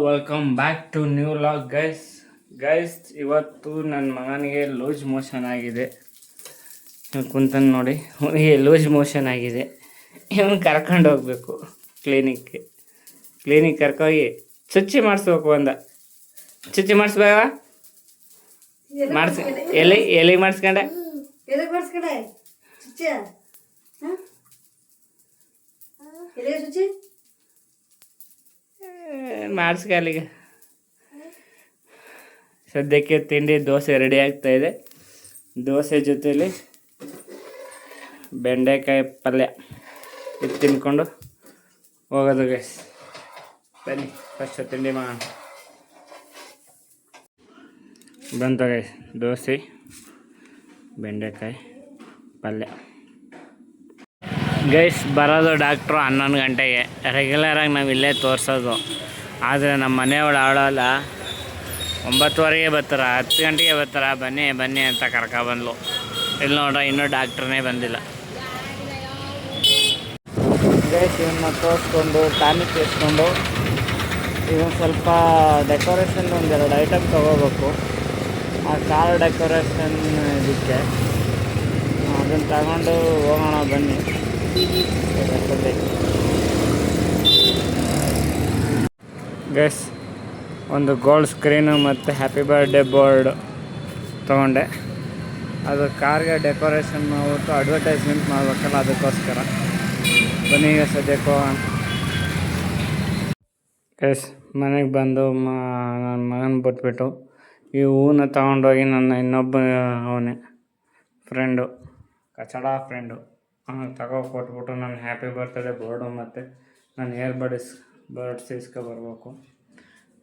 Welcome back to new vlog guys ಇವತ್ತು ನನ್ನ ಮಗನಿಗೆ ಲೂಸ್ ಮೋಷನ್ ಆಗಿದೆ. ಕುಂತನ್ ನೋಡಿ, ಅವನಿಗೆ ಲೂಸ್ ಮೋಷನ್ ಆಗಿದೆ. ಇವನು ಕರ್ಕೊಂಡು ಹೋಗ್ಬೇಕು ಕ್ಲಿನಿಕ್ ಕರ್ಕೋಗಿ ಚುಚ್ಚಿ ಮಾಡಿಸ್ಬೇಕು. ಚುಚ್ಚಿ ಮಾಡಿಸ್ಬೇಕ ಮಾಡಿಸ್ ಎಲ್ಲಿಗೆ ಮಾಡಿಸ್ಕೊಂಡೆ ಮಾಡಿಸ್ಕಲ್ಲಿಗೆ. ಸದ್ಯಕ್ಕೆ ತಿಂಡಿ ದೋಸೆ ರೆಡಿ ಆಗ್ತಾ ಇದೆ. ದೋಸೆ ಜೊತೆಲಿ ಬೆಂಡೆಕಾಯಿ ಪಲ್ಯ ಇದು ತಿನ್ಕೊಂಡು ಹೋಗೋದು ಗೈಸ್. ಬನ್ನಿ ಫಸ್ಟ್ ತಿಂಡಿ ಮಾಡೋಣ. ಬಂತು ಗೈಸ್, ದೋಸೆ ಬೆಂಡೆಕಾಯಿ ಪಲ್ಯ. ಗೈಸ್ ಬರೋದು ಡಾಕ್ಟ್ರು 11 ಗಂಟೆಗೆ. ರೆಗ್ಯುಲರಾಗಿ ನಾವು ಇಲ್ಲೇ ತೋರಿಸೋದು. ಆದರೆ ನಮ್ಮ ಮನೆಯವಳು ಆಡೋಲ್ಲ. 9:15 ಬರ್ತಾರ, 10 ಗಂಟೆಗೆ ಬರ್ತಾರ. ಬನ್ನಿ ಅಂತ ಕರ್ಕೊಬಂದ್ಲು. ಇಲ್ಲಿ ನೋಡ್ರೆ ಇನ್ನೂ ಡಾಕ್ಟ್ರನೇ ಬಂದಿಲ್ಲ. ಗೈಸ್ ಇವನ್ನ ತೋರಿಸ್ಕೊಂಡು ಟಾನಿಕ್ ಇಸ್ಕೊಂಡು ಇವನು ಸ್ವಲ್ಪ ಡೆಕೋರೇಷನ್ ಒಂದೆರಡು ಐಟಮ್ ತೊಗೋಬೇಕು. ಆ ಕಾರ್ ಡೆಕೋರೇಷನ್ ಇದಕ್ಕೆ ಅದನ್ನು ತಗೊಂಡು ಹೋಗೋಣ ಬನ್ನಿ. ಗೈಸ್ ಒಂದು ಗೋಲ್ಡ್ ಸ್ಕ್ರೀನು ಮತ್ತು ಹ್ಯಾಪಿ ಬರ್ಡೇ ಬೋರ್ಡ್ ತೊಗೊಂಡೆ. ಅದು ಕಾರ್ಗೆ ಡೆಕೋರೇಷನ್ ಮಾಡ್ಬಿಟ್ಟು ಅಡ್ವರ್ಟೈಸ್ಮೆಂಟ್ ಮಾಡಬೇಕಲ್ಲ, ಅದಕ್ಕೋಸ್ಕರ ಬನ್ನಿ ಈಗ ಸದ್ಯಕ್ಕೆ ಹೋಗೋಣ. ಗೈಸ್ ಮನೆಗೆ ಬಂದು ನನ್ನ ಮಗನ ಬಿಟ್ಬಿಟ್ಟು ಈ ಹೂವನ್ನ ತೊಗೊಂಡೋಗಿ ನನ್ನ ಇನ್ನೊಬ್ಬ ಅವನೇ ಫ್ರೆಂಡು, ಕಚಡ ಫ್ರೆಂಡು ಕೊಟ್ಬಿಟ್ಟು ನನ್ನ ಹ್ಯಾಪಿ ಬರ್ತ್ಡೇ ಬೋರ್ಡು ಮತ್ತು ನಾನು ಬರ್ಡ್ಸ್ ಇಸ್ಕೊಬರ್ಬೇಕು.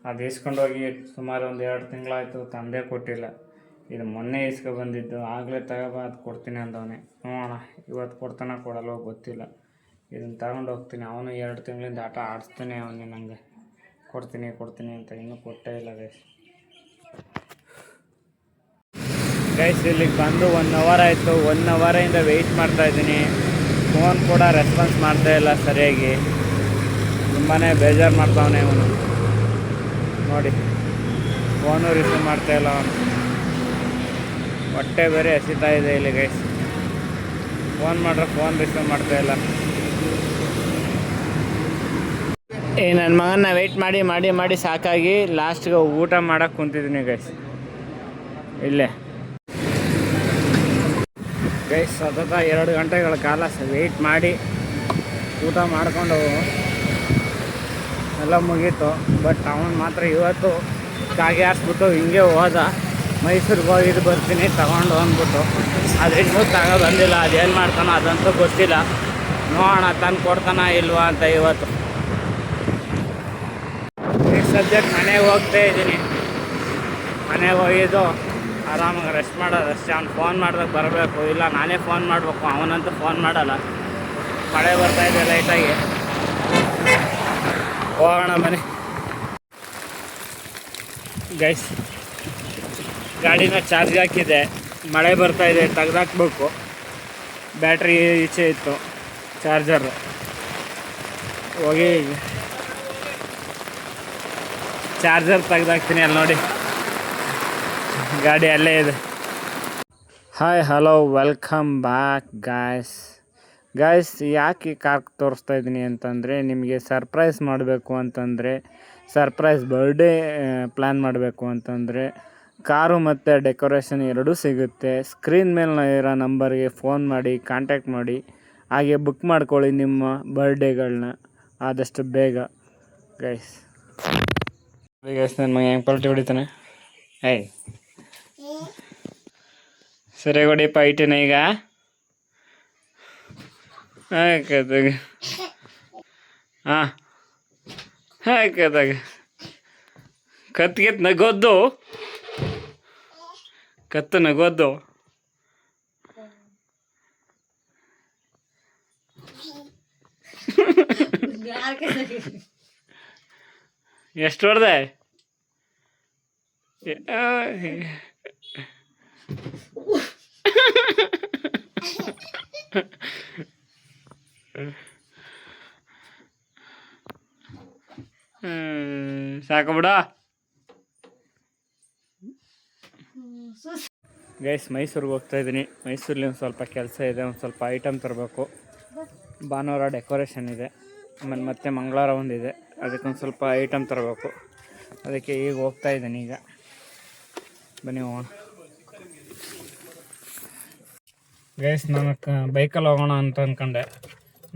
ಅದು ಇಸ್ಕೊಂಡೋಗಿ ಸುಮಾರು ಒಂದು 2 ತಿಂಗಳಾಯಿತು, ತಂದೆ ಕೊಟ್ಟಿಲ್ಲ. ಇದು ಮೊನ್ನೆ ಬಂದಿದ್ದು. ಆಗಲೇ ಅದು ಕೊಡ್ತೀನಿ ಅಂದವನೇ. ನೋಡೋಣ ಇವತ್ತು ಕೊಡ್ತಾನೆ ಕೊಡಲ್ವೋ ಗೊತ್ತಿಲ್ಲ. ಇದನ್ನು ತಗೊಂಡು ಹೋಗ್ತೀನಿ. ಅವನು 2 ತಿಂಗಳಿಂದ ಆಟ ಆಡಿಸ್ತಾನೆ ಅವನೇ ನನಗೆ ಕೊಡ್ತೀನಿ ಅಂತ. ಇನ್ನೂ ಕೊಟ್ಟೇ ಇಲ್ಲ ಗೈಸ್. ಇಲ್ಲಿಗೆ ಬಂದು 1 ಅವರ್ ಆಯಿತು. 1 ಅವರಿಂದ ವೆಯ್ಟ್ ಮಾಡ್ತಾಯಿದ್ದೀನಿ. ಫೋನ್ ಕೂಡ ರೆಸ್ಪಾನ್ಸ್ ಮಾಡ್ತಾಯಿಲ್ಲ ಸರಿಯಾಗಿ. ತುಂಬಾ ಬೇಜಾರು ಮಾಡ್ತಾವನೆ ಅವನು. ನೋಡಿ, ಫೋನು ರಿಸೀವ್ ಮಾಡ್ತಾಯಿಲ್ಲ ಅವನು. ಹೊಟ್ಟೆ ಬೇರೆ ಹಸಿತಾ ಇದೆ ಇಲ್ಲಿ ಗೈಸ್. ಫೋನ್ ಮಾಡ್ರೆ ಫೋನ್ ರಿಸೀವ್ ಮಾಡ್ತಾಯಿಲ್ಲ. ನನ್ನ ಮಗನ ವೆಯ್ಟ್ ಮಾಡಿ ಸಾಕಾಗಿ ಲಾಸ್ಟ್ಗೆ ಊಟ ಮಾಡೋಕ್ಕೆ ಕುಂತಿದ್ದೀನಿ ಗೈಸ್ ಇಲ್ಲೇ. ಗೈಸ್ ಸತತ 2 ಗಂಟೆಗಳ ಕಾಲ ವೆಯ್ಟ್ ಮಾಡಿ ಊಟ ಮಾಡಿಕೊಂಡು ಎಲ್ಲ ಮುಗೀತು. ಬಟ್ ಅವನು ಮಾತ್ರ ಇವತ್ತು ಕಾಗೆ ಹಾರಿಸ್ಬಿಟ್ಟು ಹಿಂಗೆ ಹೋದ. ಮೈಸೂರಿಗೆ ಹೋಗಿದ್ದು ಬರ್ತೀನಿ ತಗೊಂಡು ಅಂದ್ಬಿಟ್ಟು. ಆದರೆ ಇನ್ನೂ ಬಂದಿಲ್ಲ. ಅದೇನು ಮಾಡ್ತಾನೋ ಅದಂತೂ ಗೊತ್ತಿಲ್ಲ. ನೋಡೋಣ ತಂದು ಕೊಡ್ತಾನ ಇಲ್ವಾ ಅಂತ ಇವತ್ತು. ಈಗ ಸದ್ಯಕ್ಕೆ ಮನೆಗೆ ಹೋಗ್ತಾ ಇದ್ದೀನಿ. ಮನೆಗೆ ಹೋಗಿದ್ದು ಆರಾಮಾಗಿ ರೆಸ್ಟ್ ಮಾಡೋದಷ್ಟೇ. ಅವ್ನು ಫೋನ್ ಮಾಡಿದಾಗ ಬರಬೇಕು, ಇಲ್ಲ ನಾನೇ ಫೋನ್ ಮಾಡಬೇಕು. ಅವನಂತೂ ಫೋನ್ ಮಾಡಲ್ಲ. ಮಳೆ ಬರ್ತಾಯಿದೆ ಲೈಟಾಗಿ. ಹೋಗೋಣ ಬನ್ನಿ ಗೈಸ್. ಗಾಡಿನ ಚಾರ್ಜ್ ಹಾಕಿದೆ. ಮಳೆ ಬರ್ತಾಯಿದೆ, ತೆಗ್ದಾಕ್ಬೇಕು. ಬ್ಯಾಟ್ರಿ ಈಚೆ ಇತ್ತು ಚಾರ್ಜರ್. ಹೋಗಿ ಚಾರ್ಜರ್ ತೆಗ್ದಾಕ್ತೀನಿ. ಅಲ್ಲಿ ನೋಡಿ ಗಾಡಿ ಅಲ್ಲೇ ಇದೆ. Hi hello welcome back guys. ಯಾಕೆ ಕಾರ್ ತೋರಿಸ್ತಾ ಇದ್ದೀನಿ ಅಂತಂದರೆ, ನಿಮಗೆ ಸರ್ಪ್ರೈಸ್ ಮಾಡಬೇಕು ಅಂತಂದರೆ, ಸರ್ಪ್ರೈಸ್ ಬರ್ಡೇ ಪ್ಲ್ಯಾನ್ ಮಾಡಬೇಕು ಅಂತಂದರೆ ಕಾರು ಮತ್ತು ಡೆಕೋರೇಷನ್ ಎರಡೂ ಸಿಗುತ್ತೆ. ಸ್ಕ್ರೀನ್ ಮೇಲೆ ಇರೋ ನಂಬರ್ಗೆ ಫೋನ್ ಮಾಡಿ ಕಾಂಟ್ಯಾಕ್ಟ್ ಮಾಡಿ. ಹಾಗೆ ಬುಕ್ ಮಾಡ್ಕೊಳ್ಳಿ ನಿಮ್ಮ ಬರ್ಡೇಗಳನ್ನ ಆದಷ್ಟು ಬೇಗ ಗೈಸ್. ನನ್ನ ಮಗ ಹೆಂಗೆ ಪಲ್ಟಿ ಹೊಡಿತಾನೆ. ಸರಿಯಾಗಿ ಹೊಡಿಯಪ್ಪ. ಐಟೇನ ಈಗ ಹಾಕದಾಗ ಹಾಕದಾಗ ಕತ್ತಿಗೆ ನಗೋದು. ಕತ್ತು ನಗೋದು. ಎಷ್ಟು ಹೊಡೆದೆ? ಸಾಕು ಬಿಡ ಗೈಸ್. ಮೈಸೂರಿಗೆ ಹೋಗ್ತಾ ಇದ್ದೀನಿ. ಮೈಸೂರಲ್ಲಿ ಒಂದು ಸ್ವಲ್ಪ ಕೆಲಸ ಇದೆ, ಒಂದು ಸ್ವಲ್ಪ ಐಟಮ್ ತರಬೇಕು. ಭಾನುವಾರ ಡೆಕೋರೇಷನ್ ಇದೆ, ಆಮೇಲೆ ಮತ್ತೆ ಮಂಗಳವಾರ ಒಂದಿದೆ, ಅದಕ್ಕೊಂದು ಸ್ವಲ್ಪ ಐಟಮ್ ತರಬೇಕು. ಅದಕ್ಕೆ ಈಗ ಹೋಗ್ತಾ ಇದ್ದೀನಿ. ಈಗ ಬನ್ನಿ ಹೋಗೋಣ ಗೈಸ್. ನಾನು ಬೈಕಲ್ಲಿ ಹೋಗೋಣ ಅಂತ ಅಂದ್ಕೊಂಡೆ.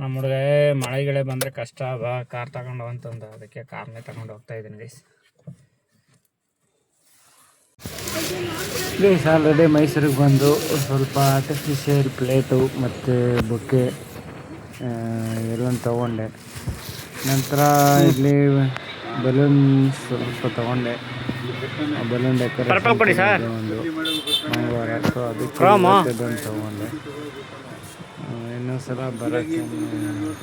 ನಮ್ಮ ಹುಡುಗ ಮಳೆಗಿಳೆ ಬಂದರೆ ಕಷ್ಟ ಬಾ ಕಾರ್ ತಗೊಂಡು ಅಂತಂದು, ಅದಕ್ಕೆ ಕಾರ್ನೇ ತಗೊಂಡು ಹೋಗ್ತಾ ಇದ್ದೀನಿ ಗೈಸ್. ಗೈಸ್ ಆಲ್ರೆಡಿ ಮೈಸೂರಿಗೆ ಬಂದು ಸ್ವಲ್ಪ ಆರ್ಟಿಫಿಷಿಯಲ್ ಪ್ಲೇಟು ಮತ್ತು ಬೊಕ್ಕೆ ಎಲ್ಲ ತೊಗೊಂಡೆ. ನಂತರ ಇಲ್ಲಿ ಬಲೂನ್ ಸ್ವಲ್ಪ ತೊಗೊಂಡೆ. ಬಲೂನ್ ಡೆಕೋರೇಷನ್ ಒಂದು ಮಂಗಳವಾರ, ಸೊ ಅದಕ್ಕೆ ತೊಗೊಂಡೆ. ಇನ್ನೊಂದು ಸಲ ಬರೋಕ್ಕೆ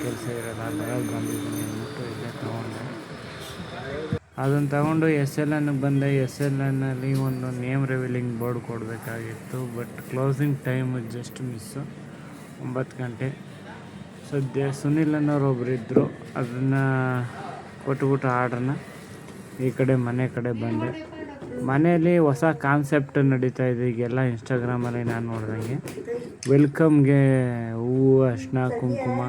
ಕೆಲಸ ಇರೋಲ್ಲ, ಬರೋಕ್ಕೆ ಬಂದಿದ್ದೀನಿ ಅಂದ್ಬಿಟ್ಟು ಇಲ್ಲೇ ತೊಗೊಂಡೆ. ಅದನ್ನು ತಗೊಂಡು SLNಗೆ ಬಂದೆ. SLNಲ್ಲಿ ಒಂದು ನೇಮ್ ರಿವೀಲಿಂಗ್ ಬೋರ್ಡ್ ಕೊಡಬೇಕಾಗಿತ್ತು, but closing time just miss, 9 ಗಂಟೆ. ಸದ್ಯ ಸುನಿಲ್ ಅನ್ನೋರು ಒಬ್ರು ಇದ್ದರು, ಅದನ್ನು ಕೊಟ್ಬಿಟ್ಟು ಆರ್ಡ್ರನ್ನ ಈ ಕಡೆ ಮನೆ ಕಡೆ ಬಂದೆ. ಮನೆಯಲ್ಲಿ ಹೊಸ ಕಾನ್ಸೆಪ್ಟ್ ನಡೀತಾ ಇದೆ ಈಗೆಲ್ಲ. ಇನ್ಸ್ಟಾಗ್ರಾಮಲ್ಲಿ ನಾನು ನೋಡ್ದಂಗೆ ವೆಲ್ಕಮ್ಗೆ ಹೂವು, ಅರಿಶಿನ, ಕುಂಕುಮ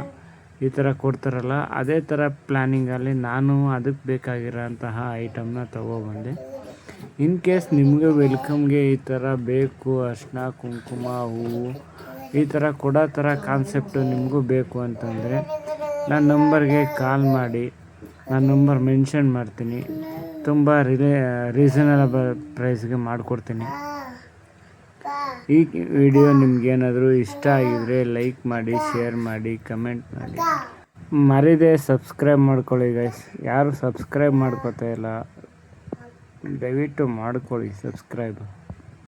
ಈ ಥರ ಕೊಡ್ತಾರಲ್ಲ, ಅದೇ ಥರ ಪ್ಲ್ಯಾನಿಂಗಲ್ಲಿ ನಾನು ಅದಕ್ಕೆ ಬೇಕಾಗಿರೋಂತಹ ಐಟಮ್ನ ತೊಗೊಬಂದೆ. ಇನ್ ಕೇಸ್ ನಿಮಗೆ ವೆಲ್ಕಮ್ಗೆ ಈ ಥರ ಬೇಕು, ಅರಿಶಿನ, ಕುಂಕುಮ, ಹೂವು ಈ ಥರ ಕೊಡೋ ಥರ ಕಾನ್ಸೆಪ್ಟು ನಿಮಗೂ ಬೇಕು ಅಂತಂದರೆ ನನ್ನ ನಂಬರ್ಗೆ ಕಾಲ್ ಮಾಡಿ. ನಾನು ನಂಬರ್ ಮೆನ್ಷನ್ ಮಾಡ್ತೀನಿ, ತುಂಬ ರೀಸನಬಲ್ ಪ್ರೈಸ್ಗೆ ಮಾಡಿಕೊಡ್ತೀನಿ. ಈ ವಿಡಿಯೋ ನಿಮಗೇನಾದರೂ ಇಷ್ಟ ಆಗಿದರೆ ಲೈಕ್ ಮಾಡಿ, ಶೇರ್ ಮಾಡಿ, ಕಮೆಂಟ್ ಮಾಡಿ. ಮರೀದೆ ಸಬ್ಸ್ಕ್ರೈಬ್ ಮಾಡ್ಕೊಳ್ಳಿ ಗೈಸ್. ಯಾರು ಸಬ್ಸ್ಕ್ರೈಬ್ ಮಾಡ್ಕೋತಾ ಇಲ್ಲ, ದಯವಿಟ್ಟು ಮಾಡ್ಕೊಳ್ಳಿ ಸಬ್ಸ್ಕ್ರೈಬ್.